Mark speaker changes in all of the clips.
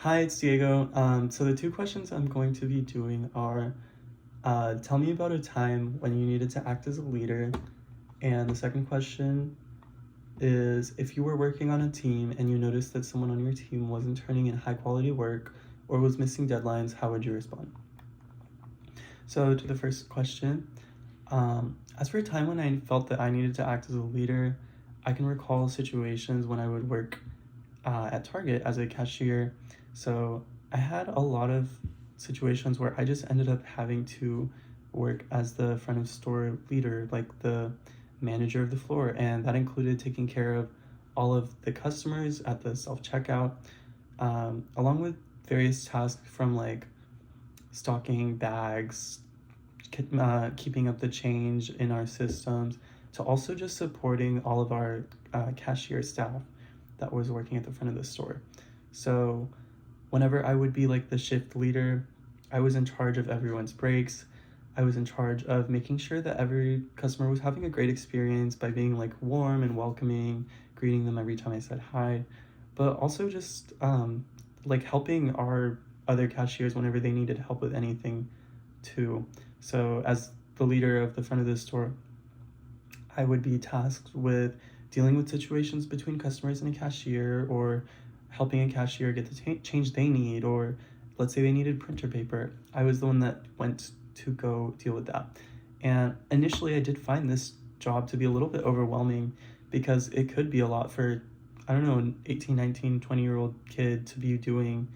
Speaker 1: Hi, it's Diego. So the two questions I'm going to be doing are, tell me about a time when you needed to act as a leader. And the second question is, if you were working on a team and you noticed that someone on your team wasn't turning in high quality work or was missing deadlines, how would you respond? So to the first question, as for a time when I felt that I needed to act as a leader, I can recall situations when I would work at Target as a cashier. So I had a lot of situations where I just ended up having to work as the front of store leader, like the manager of the floor, and that included taking care of all of the customers at the self checkout, along with various tasks from like stocking bags, keeping up the change in our systems, to also just supporting all of our cashier staff that was working at the front of the store. So whenever I would be like the shift leader, I was in charge of everyone's breaks. I was in charge of making sure that every customer was having a great experience by being like warm and welcoming, greeting them every time I said hi, but also just like helping our other cashiers whenever they needed help with anything too. So as the leader of the front of the store, I would be tasked with dealing with situations between customers and a cashier, or helping a cashier get the change they need, or let's say they needed printer paper. I was the one that went to go deal with that. And initially, I did find this job to be a little bit overwhelming because it could be a lot for, I don't know, an 18, 19, 20-year-old kid to be doing.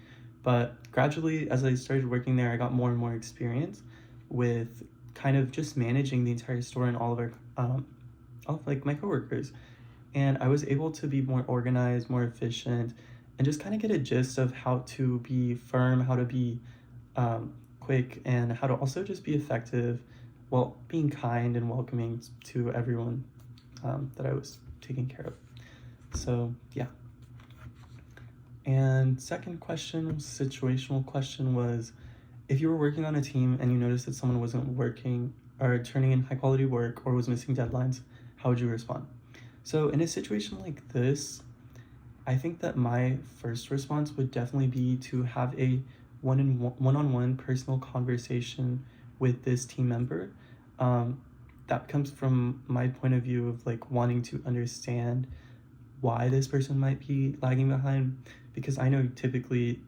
Speaker 1: But gradually, as I started working there, I got more and more experience with kind of just managing the entire store and all of like my coworkers, and I was able to be more organized, more efficient, and just kind of get a gist of how to be firm, how to be quick, and how to also just be effective while being kind and welcoming to everyone that I was taking care of. So yeah. And second question, situational question, was, if you were working on a team and you noticed that someone wasn't working or turning in high quality work or was missing deadlines, how would you respond? So in a situation like this, I think that my first response would definitely be to have a one-on-one personal conversation with this team member. That comes from my point of view of like wanting to understand why this person might be lagging behind, because I know typically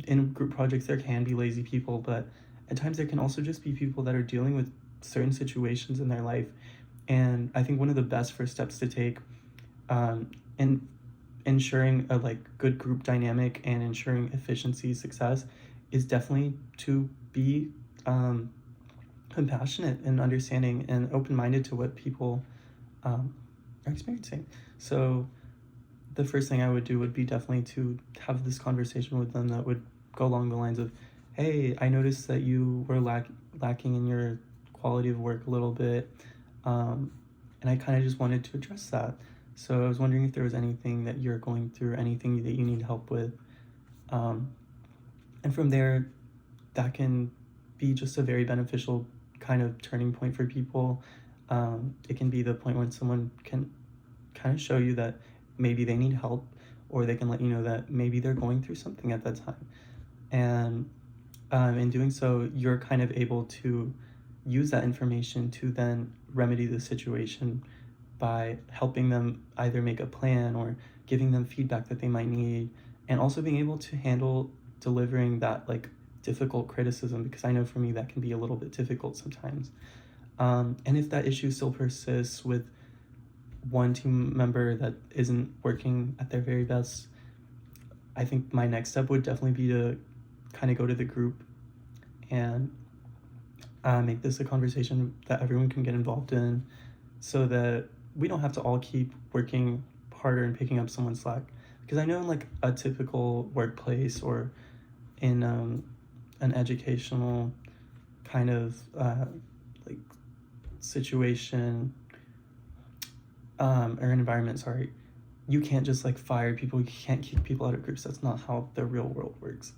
Speaker 1: in group projects there can be lazy people, but at times there can also just be people that are dealing with certain situations in their life. And I think one of the best first steps to take in ensuring a like good group dynamic and ensuring efficiency success is definitely to be compassionate and understanding and open-minded to what people are experiencing. So the first thing I would do would be definitely to have this conversation with them that would go along the lines of, hey, I noticed that you were lacking in your quality of work a little bit, and I kind of just wanted to address that. So I was wondering if there was anything that you're going through, anything that you need help with. And from there, that can be just a very beneficial kind of turning point for people. It can be the point when someone can kind of show you that maybe they need help, or they can let you know that maybe they're going through something at that time. And in doing so, you're kind of able to use that information to then remedy the situation by helping them either make a plan or giving them feedback that they might need, and also being able to handle delivering that like difficult criticism, because I know for me that can be a little bit difficult sometimes. And if that issue still persists with one team member that isn't working at their very best, I think my next step would definitely be to kind of go to the group and make this a conversation that everyone can get involved in, so that we don't have to all keep working harder and picking up someone's slack. Because I know in like a typical workplace or in an educational kind of like situation, or an environment, sorry, you can't just like fire people, you can't kick people out of groups. That's not how the real world works.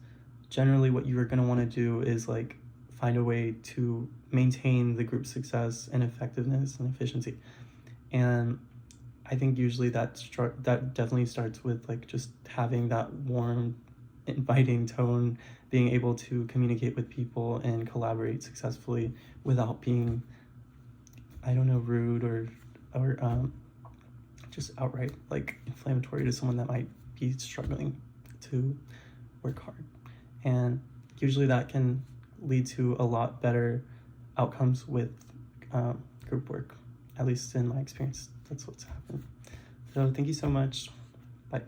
Speaker 1: Generally what you're going to want to do is like find a way to maintain the group success and effectiveness and efficiency. And I think usually that definitely starts with like just having that warm inviting tone, being able to communicate with people and collaborate successfully without being, I don't know, rude or just outright like inflammatory to someone that might be struggling to work hard. And usually that can lead to a lot better outcomes with group work. At least in my experience, that's what's happened. So thank you so much. Bye.